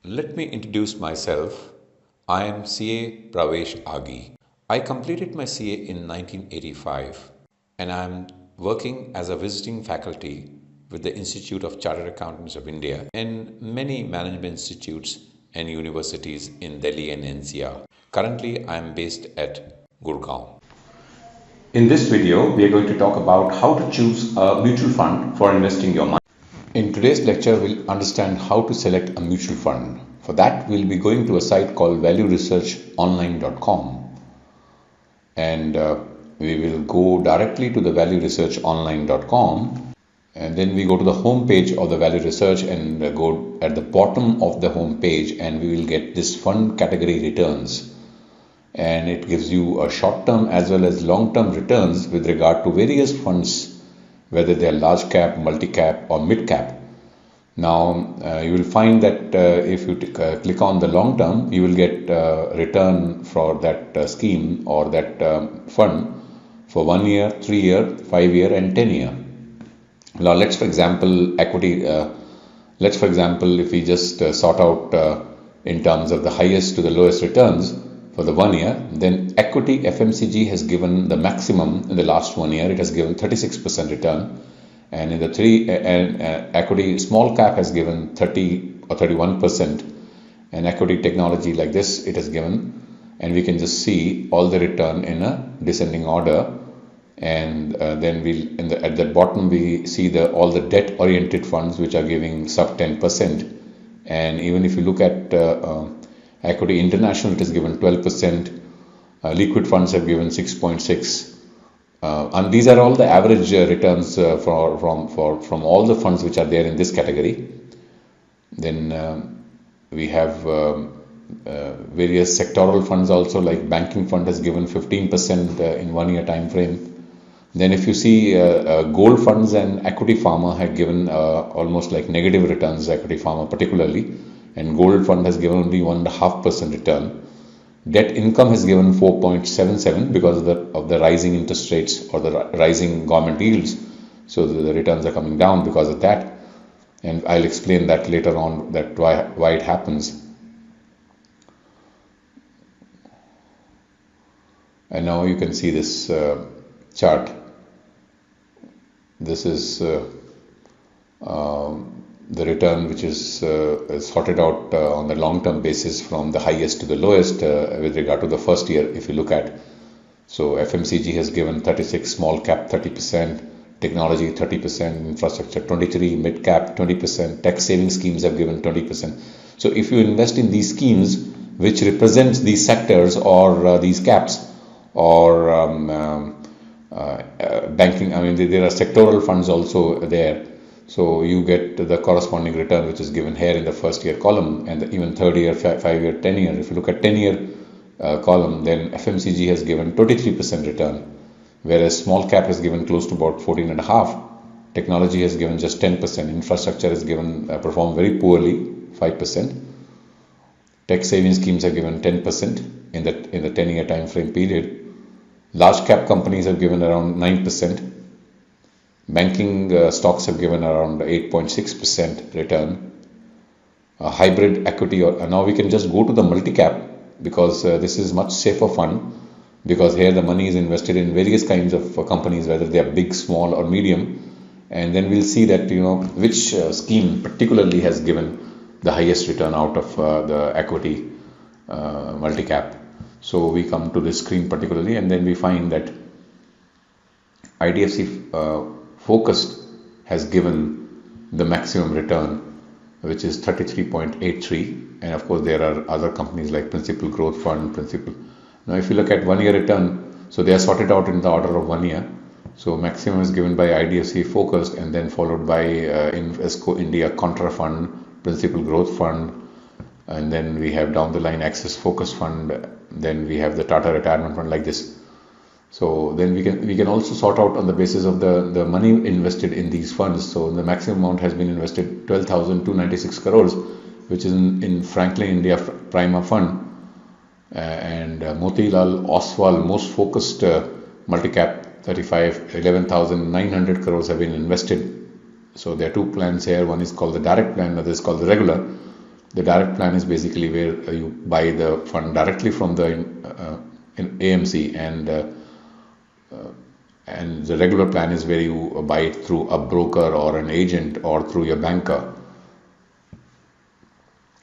Let me introduce myself. I am CA Pravesh Agi. I completed my CA in 1985 and I am working as a visiting faculty with the Institute of Chartered Accountants of India and many management institutes and universities in Delhi and NCR. Currently, I am based at Gurgaon. In this video, we are going to talk about how to choose a mutual fund for investing your money. In today's lecture, we'll understand how to select a mutual fund. For that, we'll be going to a site called valueresearchonline.com and we will go directly to the valueresearchonline.com and then we go to the home page of the Value Research and go at the bottom of the home page and we will get this fund category returns. And it gives you a short-term as well as long-term returns with regard to various funds, whether they are large cap, multi-cap or mid-cap. Now you will find that if you click on the long-term, you will get return for that scheme or that fund for 1 year, 3 year, 5 year and 10 year. Now let's for example equity, if we just sort out in terms of the highest to the lowest returns for the 1 year, then equity FMCG has given the maximum in the last 1 year. It has given 36% return, and in the equity small cap has given 30 or 31%, and equity technology like this it has given, and we can just see all the return in a descending order. And then at the bottom we see all the debt oriented funds which are giving sub 10%, and even if you look at equity international, it has given 12%. Liquid funds have given 6.6, and these are all the average returns from all the funds which are there in this category. Then we have various sectoral funds also, like banking fund has given 15% in 1 year time frame. Then if you see gold funds and equity pharma have given almost like negative returns, equity pharma particularly, and gold fund has given only 1.5% return. Debt income has given 4.77 because of the rising interest rates or the rising government yields. So the returns are coming down because of that. And I'll explain that later on, that why it happens. And now you can see this chart. This is the return which is sorted out on the long-term basis from the highest to the lowest with regard to the first year. If you look at, so FMCG has given 36, small cap 30%, technology 30%, infrastructure 23%, mid cap 20%, tax saving schemes have given 20%. So if you invest in these schemes which represents these sectors or these caps or banking, I mean there are sectoral funds also there. So you get the corresponding return which is given here in the first year column, and even third year, 5 year, 10 year. If you look at 10 year column, then FMCG has given 23% return, whereas small cap has given close to about 14.5%. Technology has given just 10%. Infrastructure has given performed very poorly, 5%. Tax saving schemes have given 10% in the 10 year time frame period. Large cap companies have given around 9%. Banking stocks have given around 8.6% return. Hybrid equity, or now we can just go to the multi-cap because this is much safer fund, because here the money is invested in various kinds of companies, whether they are big, small or medium, and then we'll see that which scheme particularly has given the highest return out of the equity multi-cap. So we come to this screen particularly, and then we find that IDFC focused has given the maximum return, which is 33.83, and of course there are other companies like Principal Growth Fund, Now if you look at 1 year return, so they are sorted out in the order of 1 year. So maximum is given by IDFC focused, and then followed by Invesco India Contra Fund, Principal Growth Fund, and then we have down the line Access Focus Fund, then we have the Tata Retirement Fund, like this. So then we can also sort out on the basis of the money invested in these funds. So the maximum amount has been invested 12,296 crores, which is in Franklin India Prima Fund, and Motilal Oswal most focused multi-cap 11,900 crores have been invested. So there are two plans here. One is called the direct plan, another is called the regular. The direct plan is basically where you buy the fund directly from the in AMC, and the regular plan is where you buy it through a broker or an agent or through your banker.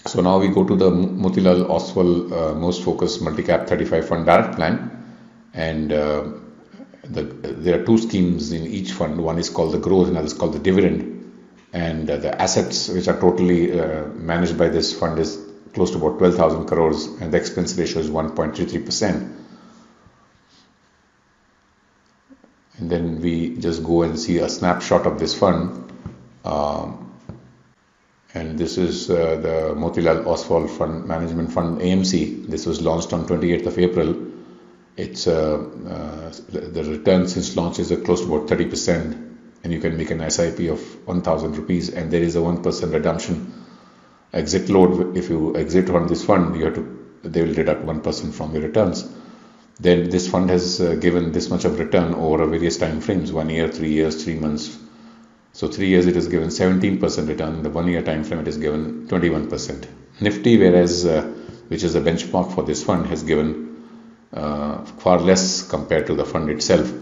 So now we go to the Motilal Oswal most focused multi-cap 35 fund direct plan, and there are two schemes in each fund. One is called the growth, another is called the dividend. And the assets which are totally managed by this fund is close to about 12,000 crores, and the expense ratio is 1.33%. And then we just go and see a snapshot of this fund. And this is the Motilal Oswal Fund Management Fund AMC. This was launched on 28th of April. It's the return since launch is close to about 30%. And you can make an SIP of 1,000 rupees, and there is a 1% redemption exit load. If you exit on this fund, they will deduct 1% from your returns. Then this fund has given this much of return over various time frames: 1 year, 3 years, 3 months. So 3 years it has given 17% return. In the 1 year time frame it has given 21%. Nifty, whereas which is a benchmark for this fund, has given far less compared to the fund itself.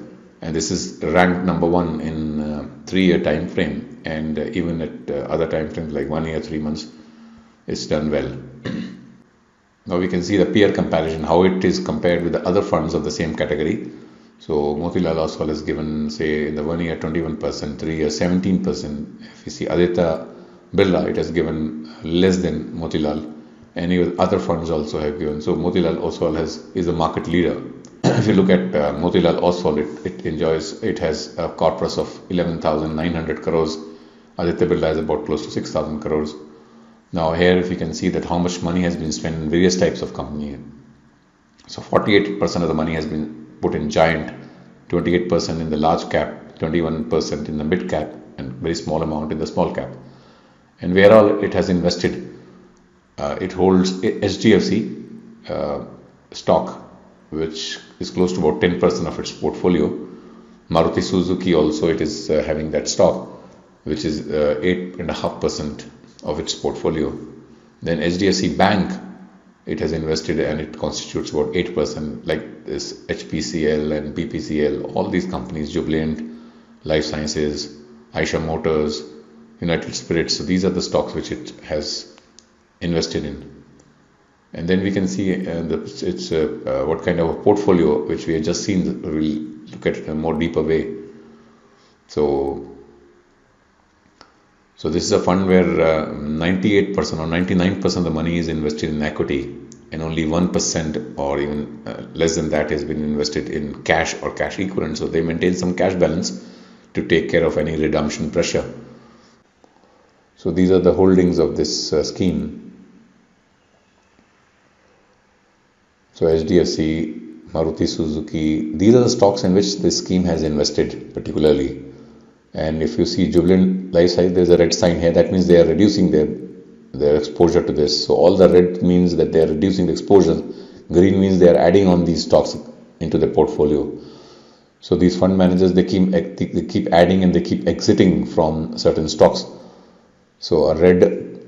And this is ranked number 1 in 3 year time frame, and even at other time frames like 1 year, 3 months, it's done well. Now we can see the peer comparison, how it is compared with the other funds of the same category. So Motilal Oswal has given, say, in the 1 year 21%, 3 years 17%. If you see Aditya Birla, it has given less than Motilal, and even other funds also have given. So Motilal Oswal is a market leader. If you look at Motilal Oswal, it has a corpus of 11,900 crores. Aditya Birla is about close to 6,000 crores. Now here, if you can see that how much money has been spent in various types of company. So 48% of the money has been put in giant, 28% in the large cap, 21% in the mid cap, and very small amount in the small cap. And where all it has invested, it holds HDFC stock, which is close to about 10% of its portfolio. Maruti Suzuki also, it is having that stock, which is 8.5% of its portfolio. Then HDFC Bank, it has invested, and it constitutes about 8%, like this HPCL and BPCL, all these companies, Jubilant Life Sciences, Aisha Motors, United Spirits. So these are the stocks which it has invested in. And then we can see what kind of a portfolio, which we have just seen. We'll look at it in a more deeper way. So this is a fund where 98% or 99% of the money is invested in equity, and only 1% or even less than that has been invested in cash or cash equivalent. So they maintain some cash balance to take care of any redemption pressure. So these are the holdings of this scheme. So HDFC, Maruti Suzuki, these are the stocks in which this scheme has invested particularly. And if you see Jubilant Life Sciences, there's a red sign here. That means they are reducing their exposure to this. So all the red means that they are reducing the exposure. Green means they are adding on these stocks into the portfolio. So these fund managers, they keep adding and they keep exiting from certain stocks. So a red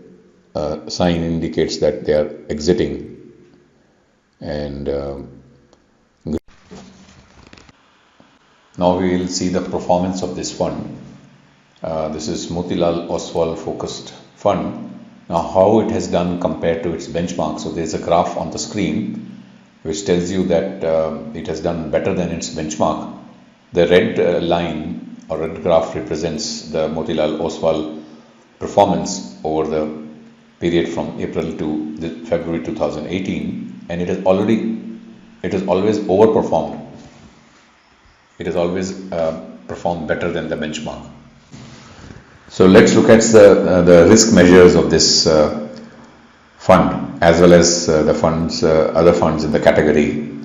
sign indicates that they are exiting. And now we will see the performance of this fund. This is Motilal Oswal focused fund. Now how it has done compared to its benchmark. So there is a graph on the screen which tells you that it has done better than its benchmark. The red line or red graph represents the Motilal Oswal performance over the period from April to February 2018, and it has always overperformed. It has always performed better than the benchmark. So let's look at the risk measures of this fund, as well as the funds, other funds in the category,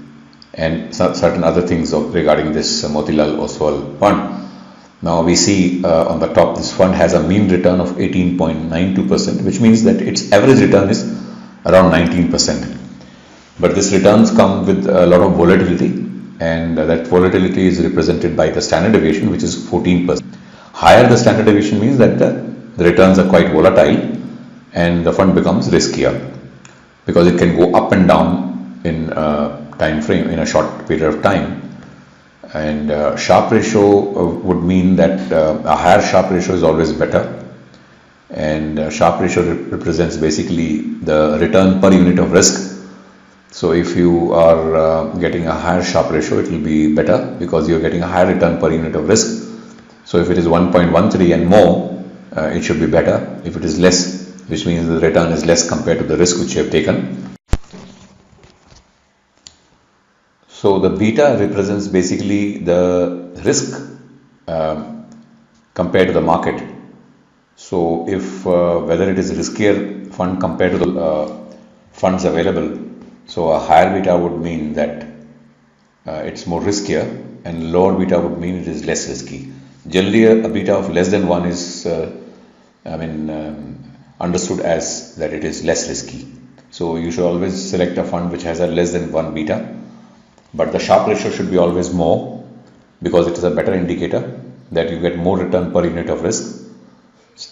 and certain other things regarding this Motilal Oswal fund. Now we see on the top, this fund has a mean return of 18.92%, which means that its average return is around 19%. But these returns come with a lot of volatility, and that volatility is represented by the standard deviation, which is 14%. Higher the standard deviation means that the returns are quite volatile, and the fund becomes riskier because it can go up and down in a time frame, in a short period of time. And Sharpe ratio would mean that a higher Sharpe ratio is always better. And Sharpe ratio represents basically the return per unit of risk. So if you are getting a higher Sharpe ratio, it will be better because you're getting a higher return per unit of risk. So if it is 1.13 and more, it should be better. If it is less, which means the return is less compared to the risk which you have taken. So the beta represents basically the risk compared to the market. So if whether it is a riskier fund compared to the funds available, so a higher beta would mean that it's more riskier, and lower beta would mean it is less risky. Generally, a beta of less than 1 is understood as that it is less risky. So you should always select a fund which has a less than 1 beta, but the Sharpe ratio should be always more because it is a better indicator that you get more return per unit of risk.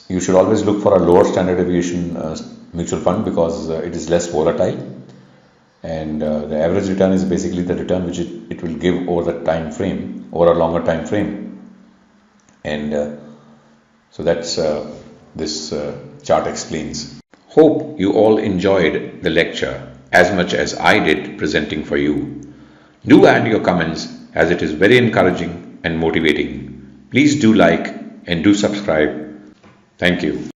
You should always look for a lower standard deviation mutual fund because it is less volatile, and the average return is basically the return which it will give over the time frame, over a longer time frame. And so that's this chart explains. Hope you all enjoyed the lecture as much as I did presenting for you. Do add your comments as it is very encouraging and motivating. Please do like and do subscribe. Thank you.